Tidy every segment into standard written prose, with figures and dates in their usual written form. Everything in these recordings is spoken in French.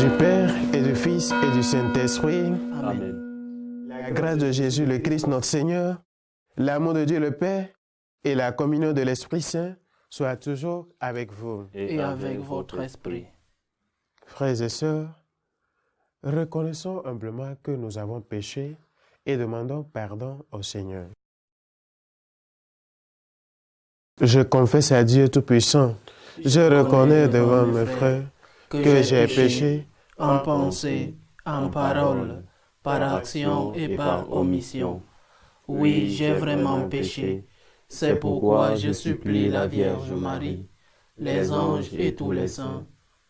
du Père et du Fils et du Saint-Esprit. Amen. La grâce de Jésus le Christ notre Seigneur, l'amour de Dieu le Père et la communion de l'Esprit Saint soient toujours avec vous. Et avec votre esprit. Frères et sœurs, reconnaissons humblement que nous avons péché et demandons pardon au Seigneur. Je confesse à Dieu Tout-Puissant, je reconnais devant mes frères que j'ai péché en pensée, en parole, par action et par omission. Oui, j'ai vraiment péché. C'est pourquoi je supplie la Vierge Marie, les anges et tous les saints,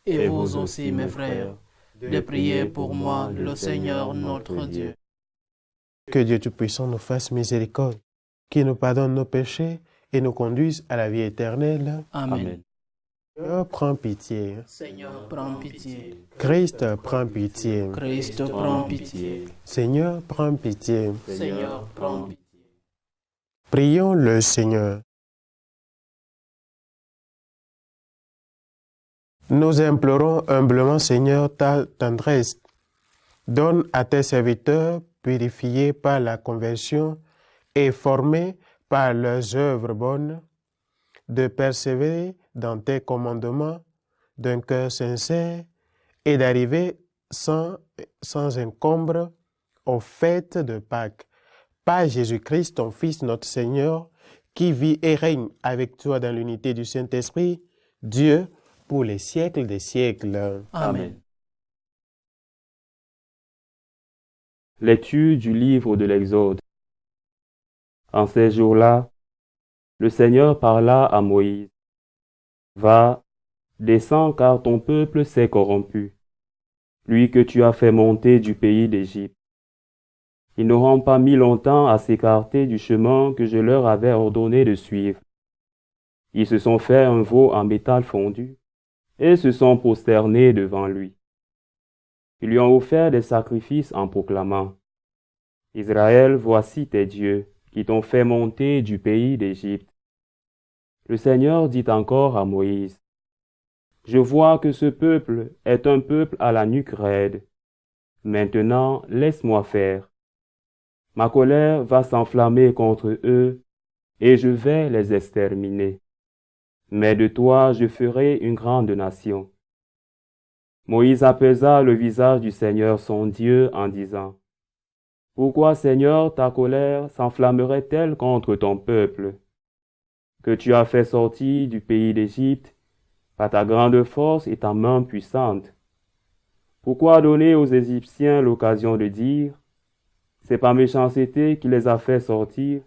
et vous aussi, mes frères, de prier pour moi, le Seigneur notre Dieu. Que Dieu Tout-Puissant nous fasse miséricorde, qu'il nous pardonne nos péchés et nous conduise à la vie éternelle. Amen. Seigneur, prends pitié. Seigneur, prends pitié. Christ, prends pitié. Christ, prends pitié. Seigneur, prends pitié. Seigneur, prends pitié. Prions le Seigneur. Nous implorons humblement, Seigneur, ta tendresse. Donne à tes serviteurs, purifiés par la conversion et formés par leurs œuvres bonnes, de persévérer dans tes commandements d'un cœur sincère et d'arriver sans encombre aux fêtes de Pâques. Par Jésus-Christ, ton Fils, notre Seigneur, qui vit et règne avec toi dans l'unité du Saint-Esprit, Dieu, pour les siècles des siècles. Amen. Lecture du livre de l'Exode. En ces jours-là, le Seigneur parla à Moïse. Va, descends car ton peuple s'est corrompu, lui que tu as fait monter du pays d'Égypte. Ils n'auront pas mis longtemps à s'écarter du chemin que je leur avais ordonné de suivre. Ils se sont fait un veau en métal fondu et se sont prosternés devant lui. Ils lui ont offert des sacrifices en proclamant: Israël, voici tes dieux qui t'ont fait monter du pays d'Égypte. Le Seigneur dit encore à Moïse: Je vois que ce peuple est un peuple à la nuque raide. Maintenant, laisse-moi faire. Ma colère va s'enflammer contre eux, et je vais les exterminer. Mais de toi je ferai une grande nation. Moïse apaisa le visage du Seigneur son Dieu en disant: Pourquoi, Seigneur, ta colère s'enflammerait-elle contre ton peuple, que tu as fait sortir du pays d'Égypte par ta grande force et ta main puissante? Pourquoi donner aux Égyptiens l'occasion de dire: C'est par méchanceté qui les a fait sortir?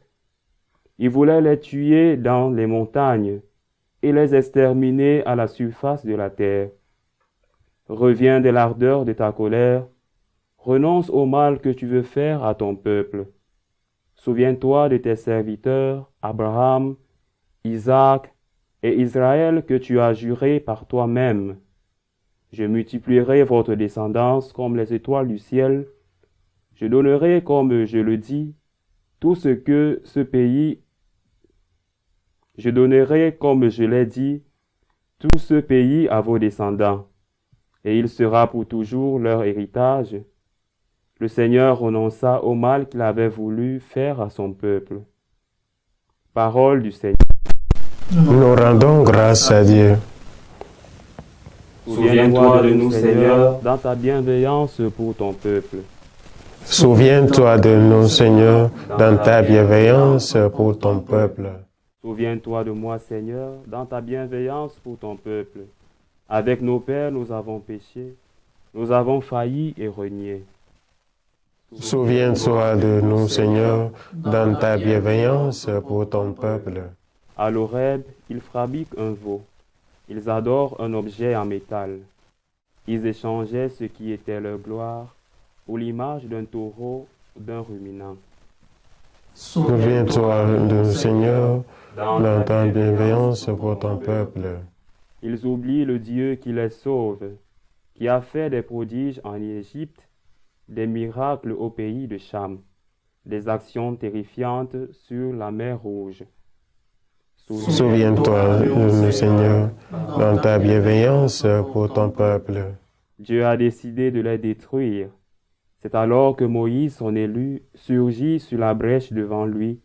Ils voulaient les tuer dans les montagnes et les exterminer à la surface de la terre. Reviens de l'ardeur de ta colère, renonce au mal que tu veux faire à ton peuple. Souviens-toi de tes serviteurs, Abraham, Isaac et Israël que tu as juré par toi-même. Je multiplierai votre descendance comme les étoiles du ciel. Je donnerai, comme je le dis, tout ce que ce pays. Je donnerai, comme je l'ai dit, tout ce pays à vos descendants, et il sera pour toujours leur héritage. Le Seigneur renonça au mal qu'il avait voulu faire à son peuple. Parole du Seigneur. Nous rendons grâce à Dieu. Souviens-toi de nous, Seigneur, dans ta bienveillance pour ton peuple. Souviens-toi de nous, Seigneur, dans ta bienveillance pour ton peuple. Souviens-toi de moi, Seigneur, dans ta bienveillance pour ton peuple. Avec nos pères, nous avons péché, nous avons failli et renié. Souviens-toi de nous, Seigneur, dans ta bienveillance pour ton peuple. À l'Horeb, ils fabriquent un veau. Ils adorent un objet en métal. Ils échangeaient ce qui était leur gloire pour l'image d'un taureau ou d'un ruminant. Souviens-toi de nous, Seigneur, dans ta bienveillance pour ton peuple. Ils oublient le Dieu qui les sauve, qui a fait des prodiges en Égypte, des miracles au pays de Cham, des actions terrifiantes sur la mer Rouge. Souviens-toi de nous, Seigneur, dans ta bienveillance pour ton peuple. Dieu a décidé de les détruire. C'est alors que Moïse, son élu, surgit sur la brèche devant lui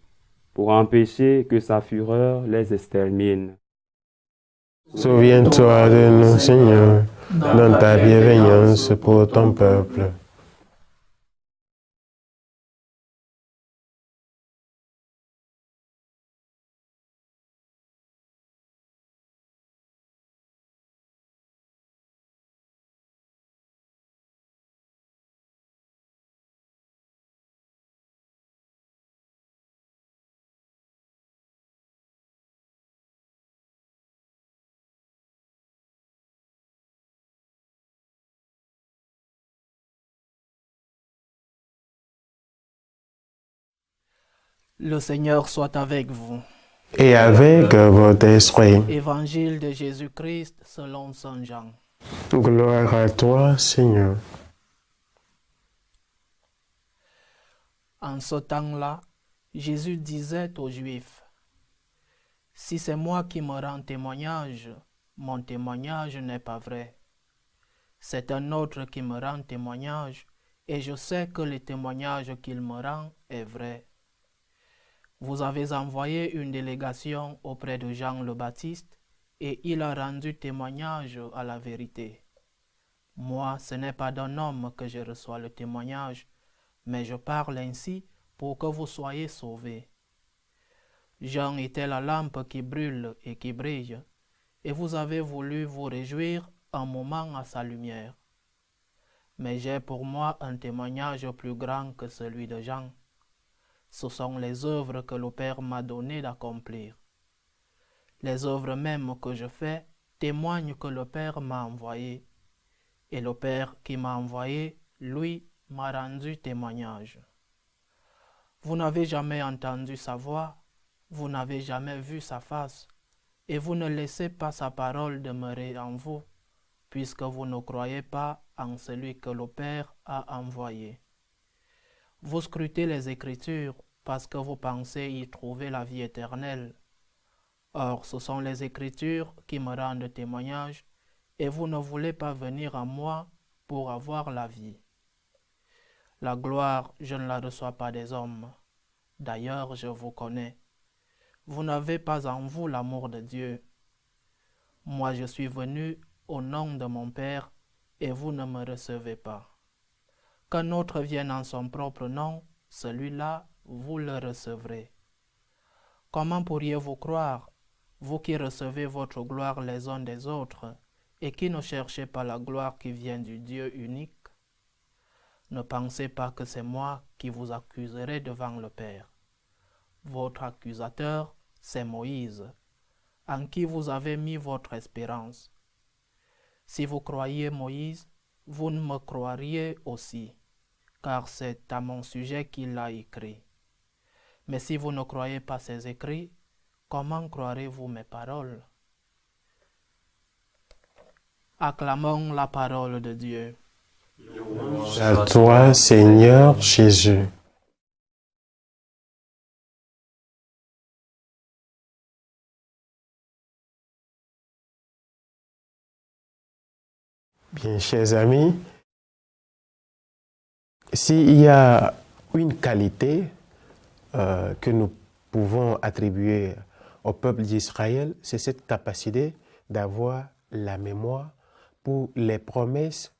pour empêcher que sa fureur les extermine. Souviens-toi de nous, Seigneur, dans ta bienveillance pour ton peuple. Le Seigneur soit avec vous. Et avec votre esprit. Évangile de Jésus-Christ selon Saint Jean. Gloire à toi, Seigneur. En ce temps-là, Jésus disait aux Juifs, « Si c'est moi qui me rends témoignage, mon témoignage n'est pas vrai. C'est un autre qui me rend témoignage, et je sais que le témoignage qu'il me rend est vrai. Vous avez envoyé une délégation auprès de Jean le Baptiste, et il a rendu témoignage à la vérité. Moi, ce n'est pas d'un homme que je reçois le témoignage, mais je parle ainsi pour que vous soyez sauvés. Jean était la lampe qui brûle et qui brille, et vous avez voulu vous réjouir un moment à sa lumière. Mais j'ai pour moi un témoignage plus grand que celui de Jean. Ce sont les œuvres que le Père m'a donné d'accomplir. Les œuvres mêmes que je fais témoignent que le Père m'a envoyé, et le Père qui m'a envoyé, lui, m'a rendu témoignage. Vous n'avez jamais entendu sa voix, vous n'avez jamais vu sa face, et vous ne laissez pas sa parole demeurer en vous, puisque vous ne croyez pas en celui que le Père a envoyé. Vous scrutez les Écritures parce que vous pensez y trouver la vie éternelle. Or, ce sont les Écritures qui me rendent témoignage, et vous ne voulez pas venir à moi pour avoir la vie. La gloire, je ne la reçois pas des hommes. D'ailleurs, je vous connais. Vous n'avez pas en vous l'amour de Dieu. Moi, je suis venu au nom de mon Père, et vous ne me recevez pas. Qu'un autre vienne en son propre nom, celui-là, vous le recevrez. Comment pourriez-vous croire, vous qui recevez votre gloire les uns des autres, et qui ne cherchez pas la gloire qui vient du Dieu unique? Ne pensez pas que c'est moi qui vous accuserai devant le Père. Votre accusateur, c'est Moïse, en qui vous avez mis votre espérance. Si vous croyiez Moïse, vous ne me croiriez aussi, car c'est à mon sujet qu'il a écrit. Mais si vous ne croyez pas ses écrits, comment croirez-vous mes paroles? Acclamons la parole de Dieu. À toi, Seigneur Jésus. Bien, chers amis, s'il y a une qualité que nous pouvons attribuer au peuple d'Israël, c'est cette capacité d'avoir la mémoire pour les promesses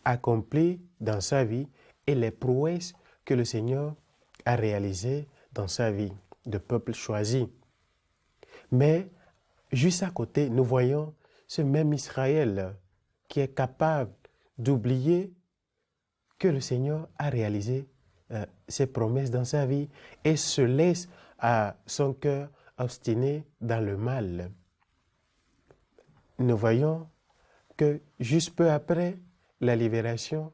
accomplies dans sa vie et les prouesses que le Seigneur a réalisées dans sa vie de peuple choisi. Mais juste à côté, nous voyons ce même Israël qui est capable d'oublier que le Seigneur a réalisé ses promesses dans sa vie et se laisse à son cœur obstiné dans le mal. Nous voyons que juste peu après la libération,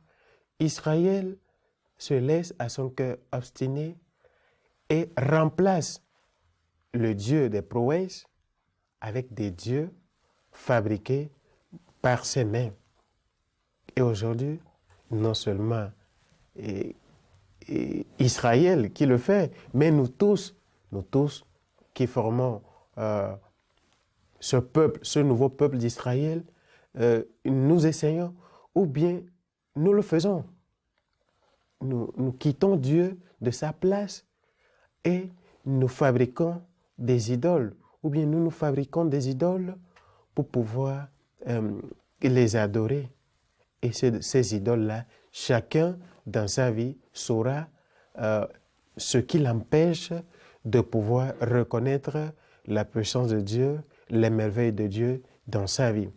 Israël se laisse à son cœur obstiné et remplace le Dieu des prouesses avec des dieux fabriqués par ses mains. Et aujourd'hui, non seulement Israël qui le fait, mais nous tous qui formons ce peuple, ce nouveau peuple d'Israël, nous essayons ou bien nous le faisons. Nous quittons Dieu de sa place et nous fabriquons des idoles ou bien nous fabriquons des idoles pour pouvoir les adorer. Et ces idoles-là, chacun dans sa vie saura ce qui l'empêche de pouvoir reconnaître la puissance de Dieu, les merveilles de Dieu dans sa vie.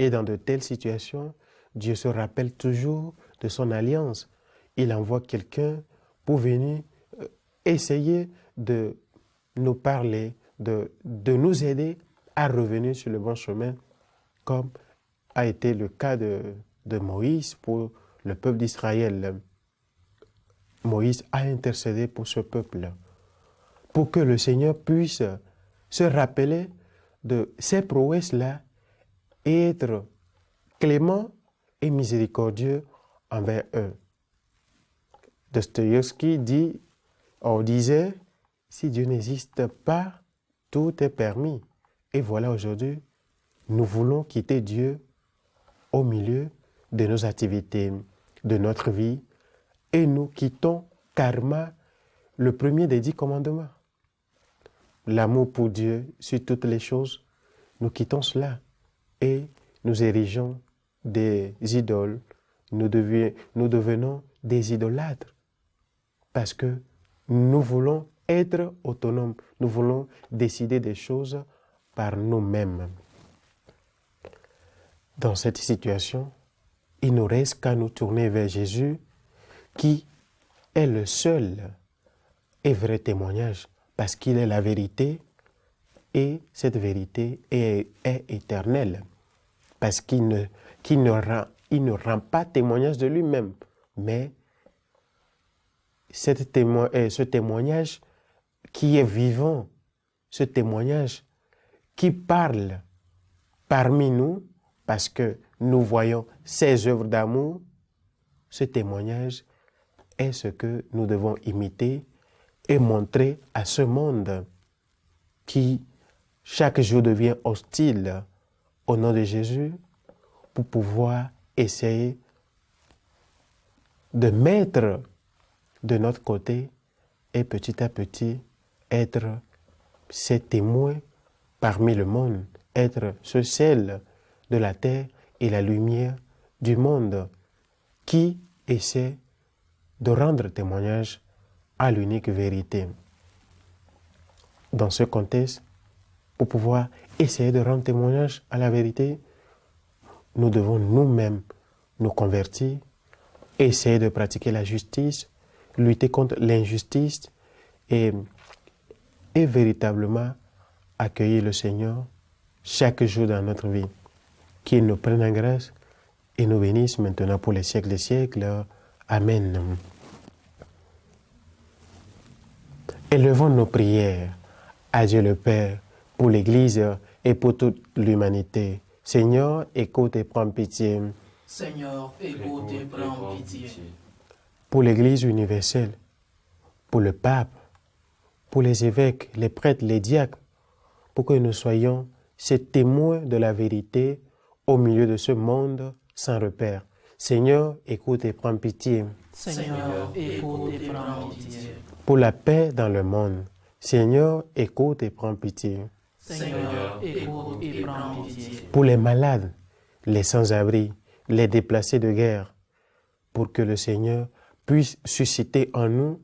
Et dans de telles situations, Dieu se rappelle toujours de son alliance. Il envoie quelqu'un pour venir essayer de nous parler, de nous aider à revenir sur le bon chemin, comme a été le cas de Moïse pour le peuple d'Israël. Moïse a intercédé pour ce peuple, pour que le Seigneur puisse se rappeler de ces prouesses-là et être clément et miséricordieux envers eux. Dostoïevski disait, si Dieu n'existe pas, tout est permis. Et voilà aujourd'hui, nous voulons quitter Dieu au milieu de nos activités, de notre vie, et nous quittons karma, le premier des 10 commandements. L'amour pour Dieu sur toutes les choses, nous quittons cela et nous érigeons des idoles, nous devenons des idolâtres parce que nous voulons être autonomes, nous voulons décider des choses par nous-mêmes. Dans cette situation, il ne reste qu'à nous tourner vers Jésus qui est le seul et vrai témoignage parce qu'il est la vérité et cette vérité est éternelle parce qu'il ne rend pas témoignage de lui-même, mais ce témoignage qui est vivant, ce témoignage qui parle parmi nous parce que nous voyons ses œuvres d'amour, ce témoignage est ce que nous devons imiter et montrer à ce monde qui chaque jour devient hostile au nom de Jésus pour pouvoir essayer de mettre de notre côté et petit à petit être ces témoins parmi le monde, être ce sel de la terre et la lumière du monde qui essaie de rendre témoignage à l'unique vérité. Dans ce contexte, pour pouvoir essayer de rendre témoignage à la vérité, nous devons nous-mêmes nous convertir, essayer de pratiquer la justice, lutter contre l'injustice et véritablement accueillir le Seigneur chaque jour dans notre vie. Qu'il nous prenne en grâce et nous bénisse maintenant pour les siècles des siècles. Amen. Élevons nos prières à Dieu le Père pour l'Église et pour toute l'humanité. Seigneur, écoute et prends pitié. Seigneur, écoute et prends pitié. Pour l'Église universelle, pour le pape, pour les évêques, les prêtres, les diacres, pour que nous soyons ces témoins de la vérité au milieu de ce monde sans repère. Seigneur, écoute et prends pitié. Seigneur, écoute et prends pitié. Pour la paix dans le monde. Seigneur, écoute et prends pitié. Seigneur, écoute et prends pitié. Pour les malades, les sans-abri, les déplacés de guerre, pour que le Seigneur puisse susciter en nous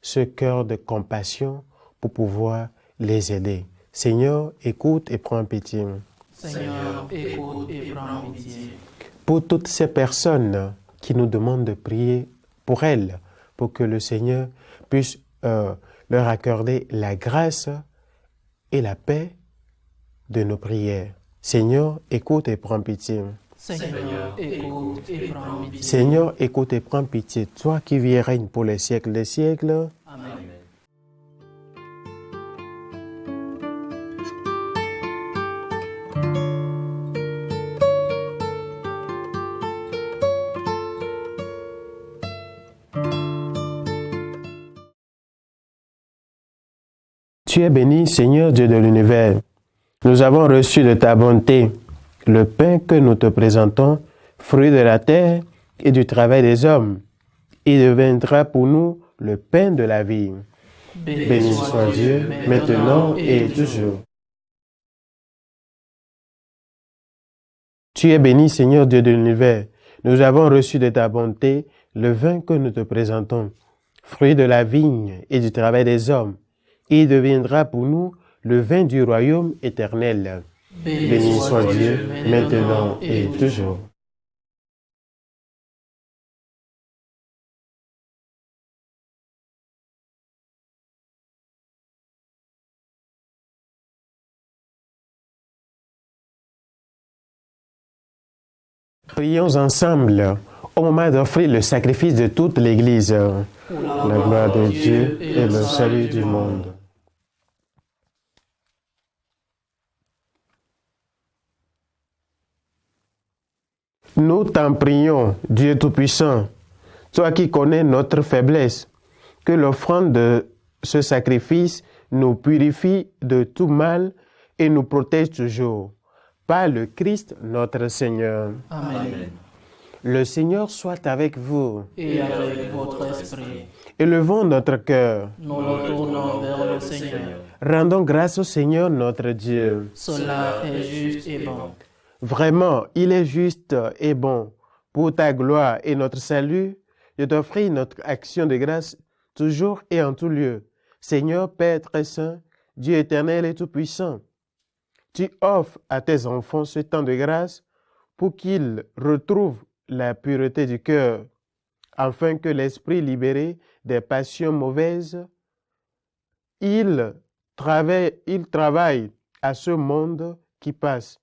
ce cœur de compassion pour pouvoir les aider. Seigneur, écoute et prends pitié. Seigneur, écoute et prends pitié. Pour toutes ces personnes qui nous demandent de prier pour elles, pour que le Seigneur puisse leur accorder la grâce et la paix de nos prières. Seigneur, écoute et prends pitié. Seigneur, écoute et prends pitié. Seigneur, écoute et prends pitié. Toi qui vis et règnes pour les siècles des siècles. Amen. Tu es béni, Seigneur Dieu de l'univers. Nous avons reçu de ta bonté le pain que nous te présentons, fruit de la terre et du travail des hommes. Il deviendra pour nous le pain de la vie. Béni soit Dieu, maintenant et toujours. Tu es béni, Seigneur Dieu de l'univers. Nous avons reçu de ta bonté le vin que nous te présentons, fruit de la vigne et du travail des hommes. Il deviendra pour nous le vin du royaume éternel. Béni soit Dieu, maintenant et toujours. Prions ensemble au moment d'offrir le sacrifice de toute l'Église. La gloire de Dieu et le salut du monde. Nous t'en prions, Dieu Tout-Puissant, toi qui connais notre faiblesse, que l'offrande de ce sacrifice nous purifie de tout mal et nous protège toujours. Par le Christ notre Seigneur. Amen. Le Seigneur soit avec vous. Et avec votre esprit. Élevons notre cœur. Nous nous tournons vers le Seigneur. Rendons grâce au Seigneur notre Dieu. Cela est juste et bon. Vraiment, il est juste et bon, pour ta gloire et notre salut, de t'offrir notre action de grâce toujours et en tout lieu. Seigneur Père très saint, Dieu éternel et tout-puissant, tu offres à tes enfants ce temps de grâce pour qu'ils retrouvent la pureté du cœur, afin que l'esprit libéré des passions mauvaises, il travaille à ce monde qui passe,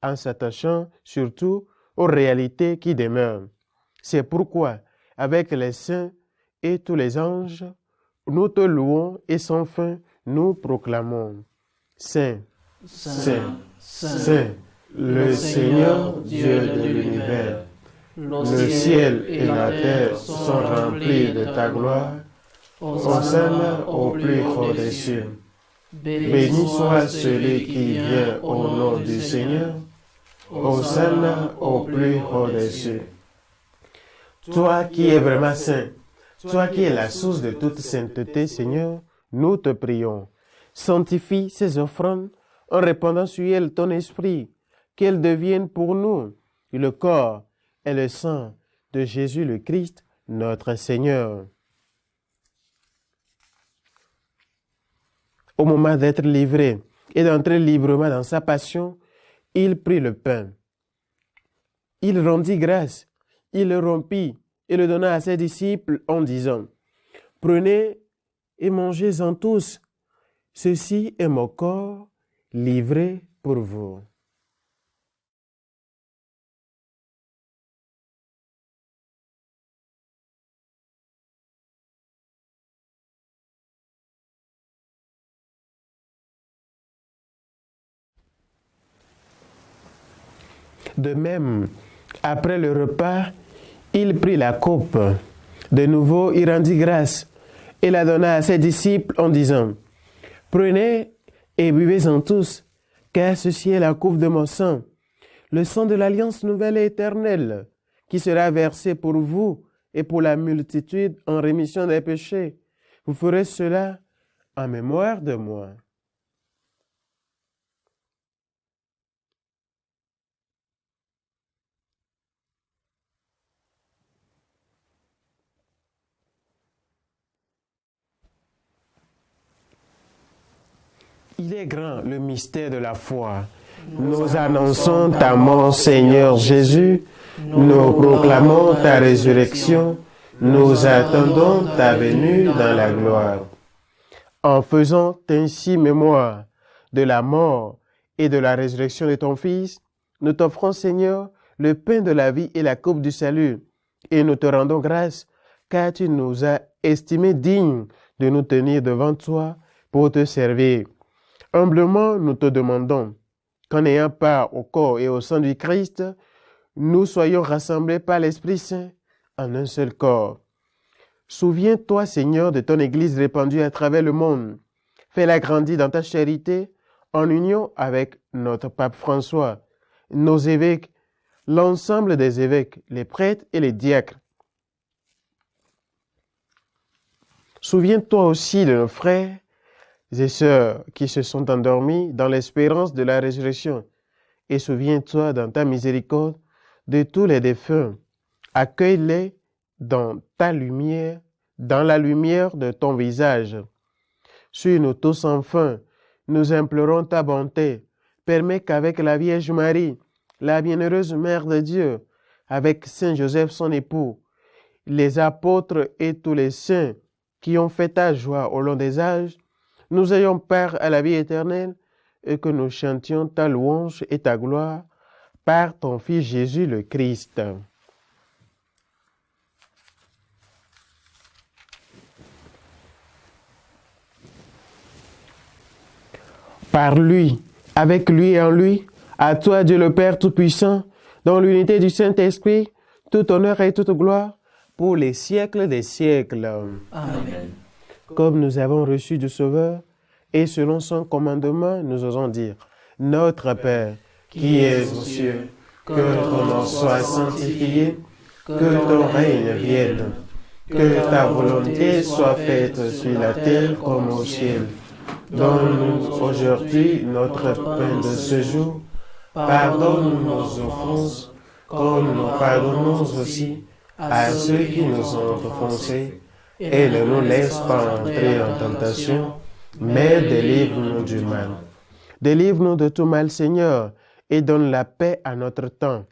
en s'attachant surtout aux réalités qui demeurent. C'est pourquoi, avec les saints et tous les anges, nous te louons et sans fin nous proclamons. Saint, Saint, Saint, le Seigneur Dieu de l'univers, le ciel et la terre sont remplis de ta gloire. Hosanna au plus haut des cieux. Béni soit celui qui vient au nom du Seigneur. Hosanna au plus haut des cieux. Toi qui es vraiment saint, toi qui es la source de toute sainteté, Seigneur, nous te prions. Sanctifie ces offrandes en répandant sur elles ton esprit, qu'elles deviennent pour nous le corps et le sang de Jésus le Christ, notre Seigneur. Au moment d'être livré et d'entrer librement dans sa passion, il prit le pain. Il rendit grâce, il le rompit et le donna à ses disciples en disant, « Prenez et mangez-en tous, ceci est mon corps livré pour vous. » De même, après le repas, il prit la coupe. De nouveau, il rendit grâce et la donna à ses disciples en disant, « Prenez et buvez-en tous, car ceci est la coupe de mon sang, le sang de l'alliance nouvelle et éternelle, qui sera versé pour vous et pour la multitude en rémission des péchés. Vous ferez cela en mémoire de moi. » Il est grand le mystère de la foi. Nous annonçons ta mort, Seigneur Jésus. Nous proclamons ta résurrection. Nous attendons ta venue dans la gloire. En faisant ainsi mémoire de la mort et de la résurrection de ton Fils, nous t'offrons, Seigneur, le pain de la vie et la coupe du salut. Et nous te rendons grâce, car tu nous as estimés dignes de nous tenir devant toi pour te servir. Humblement, nous te demandons qu'en ayant part au corps et au sang du Christ, nous soyons rassemblés par l'Esprit Saint en un seul corps. Souviens-toi, Seigneur, de ton Église répandue à travers le monde. Fais-la grandir dans ta charité en union avec notre pape François nos évêques, l'ensemble des évêques, les prêtres et les diacres. Souviens-toi aussi de nos frères et sœurs qui se sont endormis dans l'espérance de la résurrection. Et souviens-toi dans ta miséricorde de tous les défunts. Accueille-les dans ta lumière, dans la lumière de ton visage. Suis-nous tous enfin, nous implorons ta bonté. Permets qu'avec la Vierge Marie, la bienheureuse Mère de Dieu, avec Saint Joseph son époux, les apôtres et tous les saints qui ont fait ta joie au long des âges, nous ayons part à la vie éternelle et que nous chantions ta louange et ta gloire par ton Fils Jésus le Christ. Par lui, avec lui et en lui, à toi Dieu le Père Tout-Puissant, dans l'unité du Saint-Esprit, tout honneur et toute gloire, pour les siècles des siècles. Amen. Comme nous avons reçu du Sauveur, et selon son commandement, nous osons dire, Notre Père, qui es aux cieux, que ton nom soit sanctifié, que ton règne vienne, que ta volonté soit faite sur la terre comme au ciel. Donne-nous aujourd'hui notre pain de ce jour. Pardonne-nous nos offenses, comme nous pardonnons aussi à ceux qui nous ont offensés. Et ne nous laisse pas entrer en tentation, mais délivre-nous du mal. Délivre-nous de tout mal, Seigneur, et donne la paix à notre temps.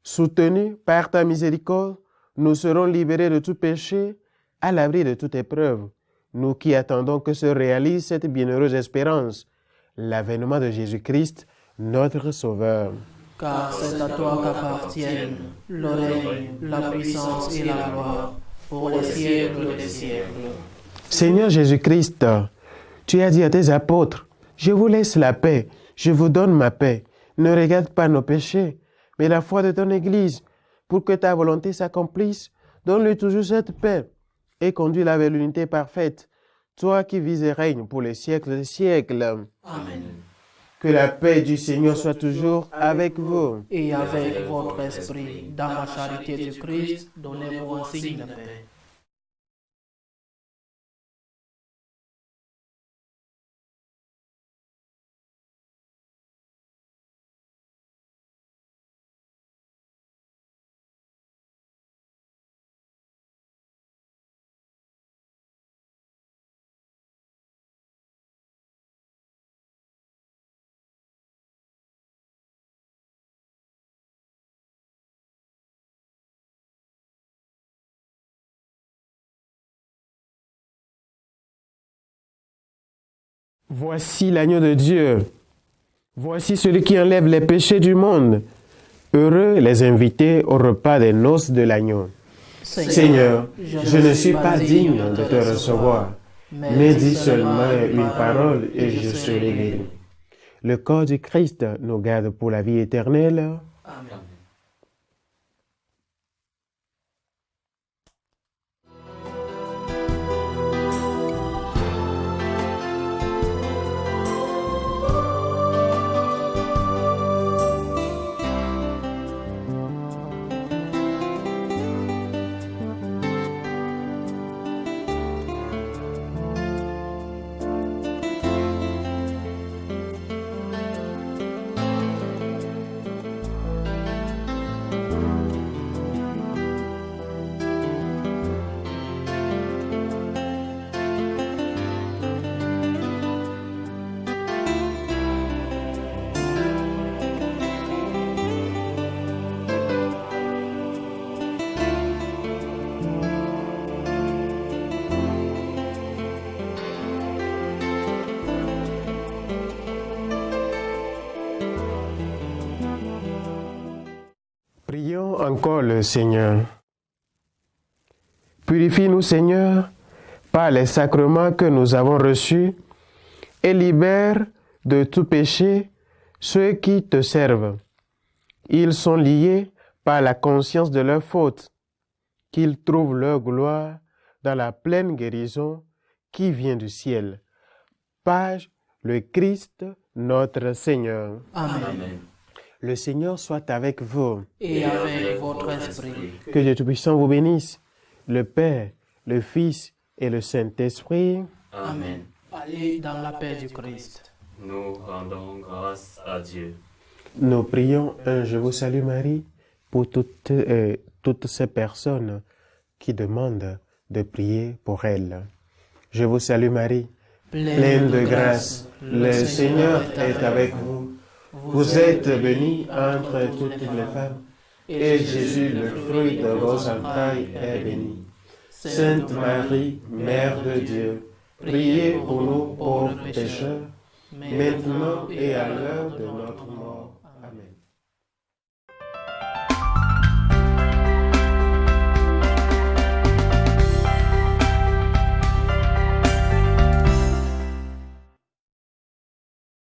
Soutenus par ta miséricorde, nous serons libérés de tout péché, à l'abri de toute épreuve. Nous qui attendons que se réalise cette bienheureuse espérance, l'avènement de Jésus-Christ, notre Sauveur. Car c'est à toi qu'appartiennent le règne, la puissance et la gloire, pour les siècles des siècles. Seigneur Jésus-Christ, tu as dit à tes apôtres, « Je vous laisse la paix, je vous donne ma paix. Ne regarde pas nos péchés, mais la foi de ton Église, pour que ta volonté s'accomplisse. Donne-lui toujours cette paix et conduis-la vers l'unité parfaite, toi qui vis et règnes pour les siècles des siècles. » Amen. Que la paix du Seigneur soit toujours avec vous. Et avec votre esprit, dans la charité du Christ, donnez-vous un signe de paix. Voici l'agneau de Dieu. Voici celui qui enlève les péchés du monde. Heureux les invités au repas des noces de l'agneau. Seigneur, je ne suis pas digne de te recevoir, mais dis seulement une parole et je serai guéri. Le corps du Christ nous garde pour la vie éternelle. Amen. Prions encore le Seigneur. Purifie-nous, Seigneur, par les sacrements que nous avons reçus et libère de tout péché ceux qui te servent. Ils sont liés par la conscience de leur faute, qu'ils trouvent leur gloire dans la pleine guérison qui vient du ciel. Par le Christ notre Seigneur. Amen. Le Seigneur soit avec vous. Et avec votre esprit. Que Dieu Tout-Puissant vous bénisse, le Père, le Fils et le Saint-Esprit. Amen. Allez dans la paix du Christ. Nous rendons grâce à Dieu. Nous prions un Je vous salue Marie pour toutes ces personnes qui demandent de prier pour elles. Je vous salue Marie, pleine de grâce, le Seigneur est avec vous. Vous êtes bénie entre toutes les femmes, et Jésus, le fruit de vos entrailles, est béni. Sainte Marie, Mère de Dieu, priez pour nous pauvres pécheurs, maintenant et à l'heure de notre mort.